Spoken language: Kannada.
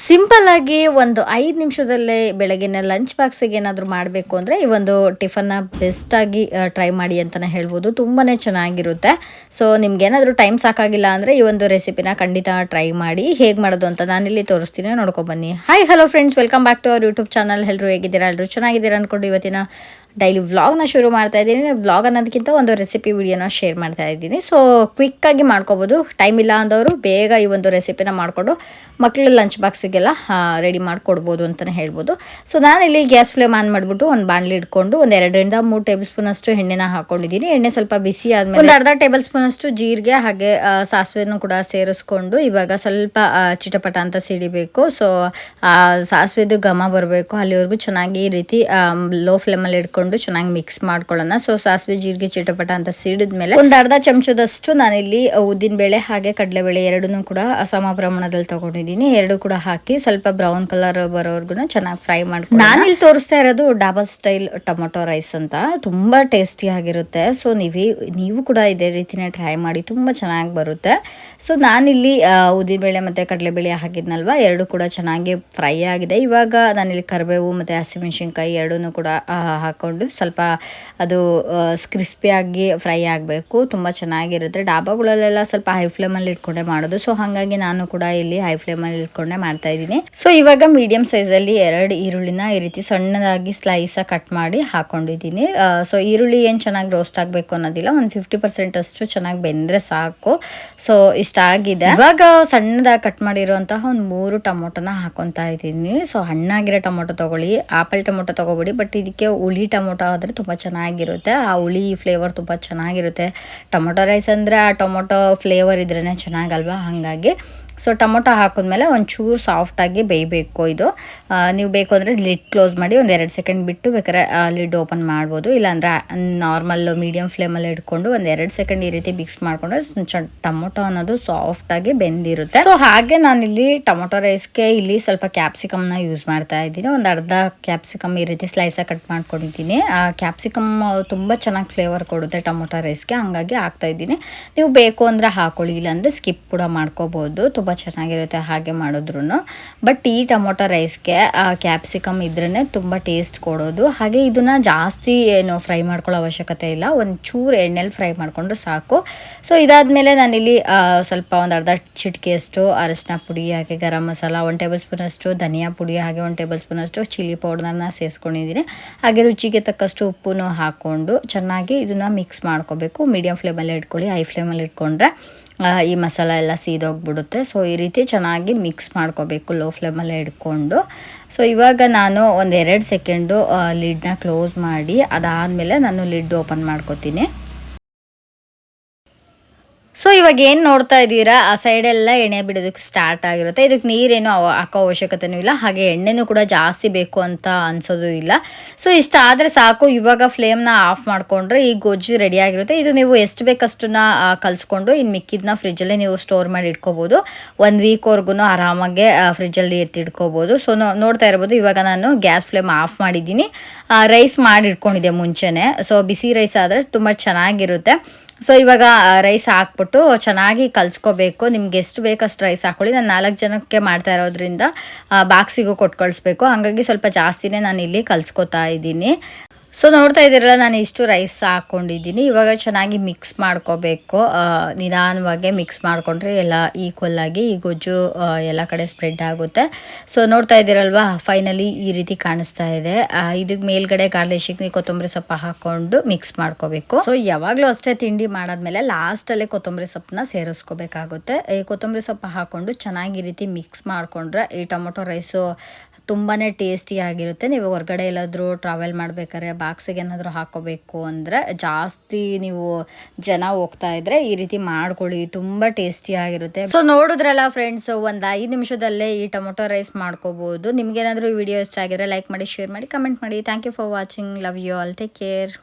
ಸಿಂಪಲ್ ಆಗಿ ಒಂದು 5 ನಿಮಿಷದಲ್ಲೇ ಬೆಳಗಿನ ಲಂಚ್ ಬಾಕ್ಸಿಗೆ ಏನಾದರೂ ಮಾಡಬೇಕು ಅಂದರೆ ಈ ಒಂದು ಟಿಫನ್ನ ಬೆಸ್ಟಾಗಿ ಟ್ರೈ ಮಾಡಿ ಅಂತಲೇ ಹೇಳ್ಬೋದು. ತುಂಬಾ ಚೆನ್ನಾಗಿರುತ್ತೆ. ಸೊ ನಿಮ್ಗೇನಾದರೂ ಟೈಮ್ ಸಾಕಾಗಿಲ್ಲ ಅಂದರೆ ಈ ಒಂದು ರೆಸಿಪಿನ ಖಂಡಿತ ಟ್ರೈ ಮಾಡಿ. ಹೇಗೆ ಮಾಡೋದು ಅಂತ ನಾನಿಲ್ಲಿ ತೋರಿಸ್ತೀನಿ, ನೋಡ್ಕೊಬನ್ನಿ. Hi hello friends, welcome back to our YouTube channel. ಎಲ್ಲರೂ ಹೇಗಿದ್ದೀರಾ? ಎಲ್ಲರೂ ಚೆನ್ನಾಗಿದ್ದೀರಾ ಅಂದ್ಕೊಂಡು ಇವತ್ತಿನ ಡೈಲಿ ವ್ಲಾಗ್ನ ಶುರು ಮಾಡ್ತಾ ಇದ್ದೀನಿ. ವ್ಲಾಗ್ ಅನ್ನೋದಕ್ಕಿಂತ ಒಂದು ರೆಸಿಪಿ ವಿಡಿಯೋನ ಶೇರ್ ಮಾಡ್ತಾ ಇದ್ದೀನಿ. ಸೊ ಕ್ವಿಕ್ಕಾಗಿ ಮಾಡ್ಕೋಬೋದು. ಟೈಮ್ ಇಲ್ಲ ಅಂದವರು ಬೇಗ ಈ ಒಂದು ರೆಸಿಪಿನ ಮಾಡಿಕೊಂಡು ಮಕ್ಕಳ ಲಂಚ್ ಬಾಕ್ಸಿಗೆಲ್ಲ ರೆಡಿ ಮಾಡಿಕೊಡ್ಬೋದು ಅಂತಲೇ ಹೇಳ್ಬೋದು. ಸೊ ನಾನಿಲ್ಲಿ ಗ್ಯಾಸ್ ಫ್ಲೇಮ್ ಆನ್ ಮಾಡಿಬಿಟ್ಟು ಒಂದು ಬಾಣಲಿ ಇಟ್ಕೊಂಡು ಒಂದು 2-3 ಟೇಬಲ್ ಸ್ಪೂನ್ ಅಷ್ಟು ಎಣ್ಣೆನ ಹಾಕೊಂಡಿದ್ದೀನಿ. ಎಣ್ಣೆ ಸ್ವಲ್ಪ ಬಿಸಿ ಆದಮೇಲೆ ಒಂದು ಅರ್ಧ ಟೇಬಲ್ ಸ್ಪೂನ್ ಅಷ್ಟು ಜೀರಿಗೆ ಹಾಗೆ ಸಾಸಿವೆನೂ ಕೂಡ ಸೇರಿಸ್ಕೊಂಡು ಇವಾಗ ಸ್ವಲ್ಪ ಚಿಟಪಟ ಅಂತ ಸಿಡಿಬೇಕು. ಸೊ ಸಾಸಿವೆದು ಘಮ ಬರಬೇಕು, ಅಲ್ಲಿವರೆಗೂ ಚೆನ್ನಾಗಿ ಈ ರೀತಿ ಲೋ ಫ್ಲೇಮಲ್ಲಿ ಇಟ್ಕೊಂಡು ಚೆನ್ನಾಗಿ ಮಿಕ್ಸ್ ಮಾಡ್ಕೊಳ್ಳೋಣ. ಸೊ ಸಾಸಿವೆ ಜೀರಿಗೆ ಚಿಟಪಟ ಅಂತ ಸಿಡಿದ್ಮೇಲೆ ಒಂದು ಅರ್ಧ ಚಮಚದಷ್ಟು ನಾನಿಲ್ಲಿ ಉದ್ದಿನ ಬೇಳೆ ಹಾಗೆ ಕಡಲೆಬೇಳೆ ಎರಡನ್ನೂ ಕೂಡ ಸಮ ಪ್ರಮಾಣದಲ್ಲಿ ತಗೊಂಡಿದ್ದೀನಿ. ಎರಡು ಕೂಡ ಹಾಕಿ ಸ್ವಲ್ಪ ಬ್ರೌನ್ ಕಲರ್ ಬರೋವರೆಗೂ ಚೆನ್ನಾಗಿ ಫ್ರೈ ಮಾಡ್ಕೊಂಡು ನಾನಿಲ್ಲಿ ತೋರಿಸ್ತಾ ಇರೋದು ಡಾಬಾ ಸ್ಟೈಲ್ ಟೊಮೊಟೊ ರೈಸ್ ಅಂತ. ತುಂಬಾ ಟೇಸ್ಟಿ ಆಗಿರುತ್ತೆ. ಸೊ ನೀವು ಕೂಡ ಇದೇ ರೀತಿನೇ ಟ್ರೈ ಮಾಡಿ, ತುಂಬಾ ಚೆನ್ನಾಗಿ ಬರುತ್ತೆ. ಸೊ ನಾನಿಲ್ಲಿ ಉದ್ದಿನಬೇಳೆ ಮತ್ತೆ ಕಡಲೆಬೇಳೆ ಹಾಕಿದ್ನಲ್ವ, ಎರಡು ಕೂಡ ಚೆನ್ನಾಗಿ ಫ್ರೈ ಆಗಿದೆ. ಇವಾಗ ನಾನಿಲ್ಲಿ ಕರಿಬೇವು ಮತ್ತೆ ಹಸಿಮೆಣಸಿನ್ಕಾಯಿ ಎರಡನ್ನೂ ಕೂಡ ಹಾಕೊಂಡು ಸ್ವಲ್ಪ ಅದು ಕ್ರಿಸ್ಪಿಯಾಗಿ ಫ್ರೈ ಆಗಬೇಕು. ತುಂಬ ಚೆನ್ನಾಗಿರುತ್ತೆ. ಡಾಬಾಗಳಲ್ಲೆಲ್ಲ ಸ್ವಲ್ಪ ಹೈ ಫ್ಲೇಮಲ್ಲಿ ಇಟ್ಕೊಂಡೆ ಮಾಡೋದು. ಸೊ ಹಾಗಾಗಿ ನಾನು ಕೂಡ ಇಲ್ಲಿ ಹೈ ಫ್ಲೇಮಲ್ಲಿ ಇಟ್ಕೊಂಡೆ ಮಾಡ್ತಾ ಇದ್ದೀನಿ. ಸೊ ಇವಾಗ ಮೀಡಿಯಂ ಸೈಜಲ್ಲಿ 2 ಈರುಳ್ಳಿನ ಈ ರೀತಿ ಸಣ್ಣದಾಗಿ ಸ್ಲೈಸ್ ಕಟ್ ಮಾಡಿ ಹಾಕೊಂಡಿದ್ದೀನಿ. ಸೊ ಈರುಳ್ಳಿ ಏನು ಚೆನ್ನಾಗಿ ರೋಸ್ಟ್ ಆಗಬೇಕು ಅನ್ನೋದಿಲ್ಲ, ಒಂದು 50% ಅಷ್ಟು ಚೆನ್ನಾಗಿ ಬೆಂದರೆ ಸಾಕು. ಸೊ ಇಷ್ಟ ಆಗಿದೆ. ಇವಾಗ ಸಣ್ಣದಾಗಿ ಕಟ್ ಮಾಡಿರುವಂತಹ ಒಂದು 3 ಟೊಮೊಟೊನ ಹಾಕೊತಾ ಇದ್ದೀನಿ. ಸೊ ಹಣ್ಣಾಗಿರೋ ಟೊಮೊಟೊ ತಗೊಳ್ಳಿ, ಆಪಲ್ ಟೊಮೊಟೊ ತಗೋಬೇಡಿ. ಬಟ್ ಇದಕ್ಕೆ ಹುಳಿ ಟೊಮೊಟೊ ಆದರೆ ತುಂಬ ಚೆನ್ನಾಗಿರುತ್ತೆ. ಆ ಹುಳಿ ಫ್ಲೇವರ್ ತುಂಬ ಚೆನ್ನಾಗಿರುತ್ತೆ. ಟೊಮೊಟೊ ರೈಸ್ ಅಂದರೆ ಆ ಟೊಮೊಟೊ ಫ್ಲೇವರ್ ಇದ್ರೇ ಚೆನ್ನಾಗಲ್ವಾ, ಹಾಗಾಗಿ ಸೊ ಟೊಮೊಟೊ ಹಾಕಿದ್ಮೇಲೆ ಒಂಚೂರು ಸಾಫ್ಟಾಗಿ ಬೇಯಬೇಕು. ಇದು ನೀವು ಬೇಕು ಅಂದರೆ ಲಿಡ್ ಕ್ಲೋಸ್ ಮಾಡಿ ಒಂದು 2 ಸೆಕೆಂಡ್ ಬಿಟ್ಟು ಬೇಕಾದ್ರೆ ಲಿಡ್ ಓಪನ್ ಮಾಡ್ಬೋದು. ಇಲ್ಲಾಂದರೆ ನಾರ್ಮಲ್ ಮೀಡಿಯಂ ಫ್ಲೇಮಲ್ಲಿ ಇಟ್ಕೊಂಡು ಒಂದು 2 ಸೆಕೆಂಡ್ ಈ ರೀತಿ ಮಿಕ್ಸ್ ಮಾಡಿಕೊಂಡ್ರೆ ಟೊಮೊಟೊ ಅನ್ನೋದು ಸಾಫ್ಟಾಗಿ ಬೆಂದಿರುತ್ತೆ. ಸೊ ಹಾಗೆ ನಾನಿಲ್ಲಿ ಟೊಮೊಟೊ ರೈಸ್ಗೆ ಇಲ್ಲಿ ಸ್ವಲ್ಪ ಕ್ಯಾಪ್ಸಿಕಮ್ನ ಯೂಸ್ ಮಾಡ್ತಾ ಇದ್ದೀನಿ. ಒಂದು ಅರ್ಧ ಕ್ಯಾಪ್ಸಿಕಮ್ ಈ ರೀತಿ ಸ್ಲೈಸಾಗಿ ಕಟ್ ಮಾಡ್ಕೊಂಡಿದ್ದೀನಿ. ಕ್ಯಾಪ್ಸಿಕಮ್ ತುಂಬ ಚೆನ್ನಾಗಿ ಫ್ಲೇವರ್ ಕೊಡುತ್ತೆ ಟೊಮೊಟೊ ರೈಸ್ಗೆ, ಹಂಗಾಗಿ ಹಾಕ್ತಾ ಇದ್ದೀನಿ. ನೀವು ಬೇಕು ಅಂದರೆ ಹಾಕೊಳ್ಳಿ, ಇಲ್ಲಾಂದರೆ ಸ್ಕಿಪ್ ಕೂಡ ಮಾಡ್ಕೋಬೋದು. ತುಂಬ ಚೆನ್ನಾಗಿರುತ್ತೆ ಹಾಗೆ ಮಾಡಿದ್ರು. ಬಟ್ ಈ ಟೊಮೊಟೊ ರೈಸ್ಗೆ ಕ್ಯಾಪ್ಸಿಕಮ್ ಇದ್ರೇ ತುಂಬ ಟೇಸ್ಟ್ ಕೊಡೋದು. ಹಾಗೆ ಇದನ್ನು ಜಾಸ್ತಿ ಏನು ಫ್ರೈ ಮಾಡ್ಕೊಳ್ಳೋ ಅವಶ್ಯಕತೆ ಇಲ್ಲ, ಒಂಚೂರು ಎಣ್ಣೆಲಿ ಫ್ರೈ ಮಾಡಿಕೊಂಡ್ರೆ ಸಾಕು. ಸೊ ಇದಾದಮೇಲೆ ನಾನಿಲ್ಲಿ ಸ್ವಲ್ಪ ಒಂದು ಅರ್ಧ ಚಿಟಿಕೆಯಷ್ಟು ಅರಶಿನ ಪುಡಿ ಹಾಗೆ ಗರಂ ಮಸಾಲ, 1 ಟೇಬಲ್ ಸ್ಪೂನ್ ಅಷ್ಟು ಧನಿಯಾ ಪುಡಿ ಹಾಗೆ 1 ಟೇಬಲ್ ಸ್ಪೂನ್ ಅಷ್ಟು ಚಿಲ್ಲಿ ಪೌಡರ್ನ ಸೇರಿಸ್ಕೊಂಡಿದ್ದೀನಿ. ಹಾಗೆ ರುಚಿಗೆ ತಕ್ಕಷ್ಟು ಉಪ್ಪನ್ನು ಹಾಕ್ಕೊಂಡು ಚೆನ್ನಾಗಿ ಇದನ್ನು ಮಿಕ್ಸ್ ಮಾಡ್ಕೋಬೇಕು. ಮೀಡಿಯಂ ಫ್ಲೇಮಲ್ಲಿ ಇಟ್ಕೊಳ್ಳಿ, ಹೈ ಫ್ಲೇಮಲ್ಲಿ ಇಟ್ಕೊಂಡ್ರೆ ಈ ಮಸಾಲ ಎಲ್ಲ ಸೀದೋಗ್ಬಿಡುತ್ತೆ. ಸೊ ಈ ರೀತಿ ಚೆನ್ನಾಗಿ ಮಿಕ್ಸ್ ಮಾಡ್ಕೋಬೇಕು ಲೋ ಫ್ಲೇಮಲ್ಲೇ ಇಟ್ಕೊಂಡು. ಸೊ ಇವಾಗ ನಾನು ಒಂದು 2 ಸೆಕೆಂಡು ಲಿಡ್ನ ಕ್ಲೋಸ್ ಮಾಡಿ ಅದಾದಮೇಲೆ ನಾನು ಲಿಡ್ ಓಪನ್ ಮಾಡ್ಕೋತೀನಿ. ಸೊ ಇವಾಗ ಏನು ನೋಡ್ತಾ ಇದ್ದೀರಾ, ಆ ಸೈಡೆಲ್ಲ ಎಣ್ಣೆ ಬಿಡೋದಕ್ಕೆ ಸ್ಟಾರ್ಟ್ ಆಗಿರುತ್ತೆ. ಇದಕ್ಕೆ ನೀರೇನು ಹಾಕೋ ಅವಶ್ಯಕತೆನೂ ಇಲ್ಲ, ಹಾಗೆ ಎಣ್ಣೆನೂ ಕೂಡ ಜಾಸ್ತಿ ಬೇಕು ಅಂತ ಅನ್ಸೋದು ಇಲ್ಲ. ಸೊ ಇಷ್ಟ ಆದರೆ ಸಾಕು. ಇವಾಗ ಫ್ಲೇಮ್ನ ಆಫ್ ಮಾಡಿಕೊಂಡ್ರೆ ಈ ಗೊಜ್ಜು ರೆಡಿಯಾಗಿರುತ್ತೆ. ಇದು ನೀವು ಎಷ್ಟು ಬೇಕಷ್ಟನ್ನ ಕಲಿಸ್ಕೊಂಡು ಇನ್ನು ಮಿಕ್ಕಿದ್ನ ಫ್ರಿಜ್ಜಲ್ಲೇ ನೀವು ಸ್ಟೋರ್ ಮಾಡಿ ಇಟ್ಕೋಬೋದು. 1 ವೀಕ್ವರೆಗೂ ಆರಾಮಾಗೆ ಫ್ರಿಜ್ಜಲ್ಲಿ ಎತ್ತಿಟ್ಕೋಬೋದು. ಸೊ ನೋಡ್ತಾ ಇರ್ಬೋದು, ಇವಾಗ ನಾನು ಗ್ಯಾಸ್ ಫ್ಲೇಮ್ ಆಫ್ ಮಾಡಿದ್ದೀನಿ. ರೈಸ್ ಮಾಡಿ ಇಟ್ಕೊಂಡಿದ್ದೆ ಮುಂಚೆನೇ. ಸೊ ಬಿಸಿ ರೈಸ್ ಆದರೆ ತುಂಬ ಚೆನ್ನಾಗಿರುತ್ತೆ. ಸೊ ಇವಾಗ ರೈಸ್ ಹಾಕ್ಬಿಟ್ಟು ಚೆನ್ನಾಗಿ ಕಲಿಸ್ಕೋಬೇಕು. ನಿಮ್ಗೆ ಎಷ್ಟು ಬೇಕಷ್ಟು ರೈಸ್ ಹಾಕ್ಕೊಳ್ಳಿ. ನಾನು 4 ಜನಕ್ಕೆ ಮಾಡ್ತಾ ಇರೋದ್ರಿಂದ ಬಾಕ್ಸಿಗೂ ಕೊಟ್ಟು ಕಳಿಸ್ಬೇಕು, ಹಾಗಾಗಿ ಸ್ವಲ್ಪ ಜಾಸ್ತಿನೇ ನಾನು ಇಲ್ಲಿ ಕಲಿಸ್ಕೊತಾ ಇದ್ದೀನಿ. ಸೊ ನೋಡ್ತಾ ಇದ್ದೀರಲ್ಲ, ನಾನು ಇಷ್ಟು ರೈಸ್ ಹಾಕ್ಕೊಂಡಿದ್ದೀನಿ. ಇವಾಗ ಚೆನ್ನಾಗಿ ಮಿಕ್ಸ್ ಮಾಡ್ಕೋಬೇಕು. ನಿಧಾನವಾಗಿ ಮಿಕ್ಸ್ ಮಾಡಿಕೊಂಡ್ರೆ ಎಲ್ಲ ಈಕ್ವಲ್ ಆಗಿ ಈ ಗೊಜ್ಜು ಎಲ್ಲ ಕಡೆ ಸ್ಪ್ರೆಡ್ ಆಗುತ್ತೆ. ಸೊ ನೋಡ್ತಾ ಇದ್ದೀರಲ್ವಾ, ಫೈನಲಿ ಈ ರೀತಿ ಕಾಣಿಸ್ತಾ ಇದೆ. ಇದಕ್ಕೆ ಮೇಲ್ಗಡೆ ಗಾರ್ಲಿಶಿಂಗ್ ಕೊತ್ತಂಬರಿ ಸೊಪ್ಪು ಹಾಕ್ಕೊಂಡು ಮಿಕ್ಸ್ ಮಾಡ್ಕೋಬೇಕು. ಸೊ ಯಾವಾಗಲೂ ಅಷ್ಟೇ, ತಿಂಡಿ ಮಾಡಾದ್ಮೇಲೆ ಲಾಸ್ಟಲ್ಲೇ ಕೊತ್ತಂಬರಿ ಸೊಪ್ಪನ್ನ ಸೇರಿಸ್ಕೋಬೇಕಾಗುತ್ತೆ. ಈ ಕೊತ್ತಂಬರಿ ಸೊಪ್ಪು ಹಾಕ್ಕೊಂಡು ಚೆನ್ನಾಗಿ ಈ ರೀತಿ ಮಿಕ್ಸ್ ಮಾಡಿಕೊಂಡ್ರೆ ಈ ಟೊಮೊಟೊ ರೈಸು ತುಂಬಾ ಟೇಸ್ಟಿಯಾಗಿರುತ್ತೆ. ನೀವು ಹೊರಗಡೆ ಎಲ್ಲಾದರೂ ಟ್ರಾವೆಲ್ ಮಾಡಬೇಕಾದ್ರೆ ಬಾಕ್ಸಿಗೆ ಏನಾದರೂ ಹಾಕೋಬೇಕು ಅಂದರೆ, ಜಾಸ್ತಿ ನೀವು ಜನ ಹೋಗ್ತಾ ಇದ್ರೆ ಈ ರೀತಿ ಮಾಡ್ಕೊಳ್ಳಿ, ತುಂಬ ಟೇಸ್ಟಿಯಾಗಿರುತ್ತೆ. ಸೊ ನೋಡಿದ್ರಲ್ಲ ಫ್ರೆಂಡ್ಸ್, ಒಂದು 5 ನಿಮಿಷದಲ್ಲೇ ಈ ಟೊಮೊಟೊ ರೈಸ್ ಮಾಡ್ಕೋಬೋದು. ನಿಮ್ಗೇನಾದರೂ ಈ ವಿಡಿಯೋ ಇಷ್ಟ ಆಗಿದ್ರೆ ಲೈಕ್ ಮಾಡಿ, ಶೇರ್ ಮಾಡಿ, ಕಮೆಂಟ್ ಮಾಡಿ. Thank you for watching. Love you all. Take care.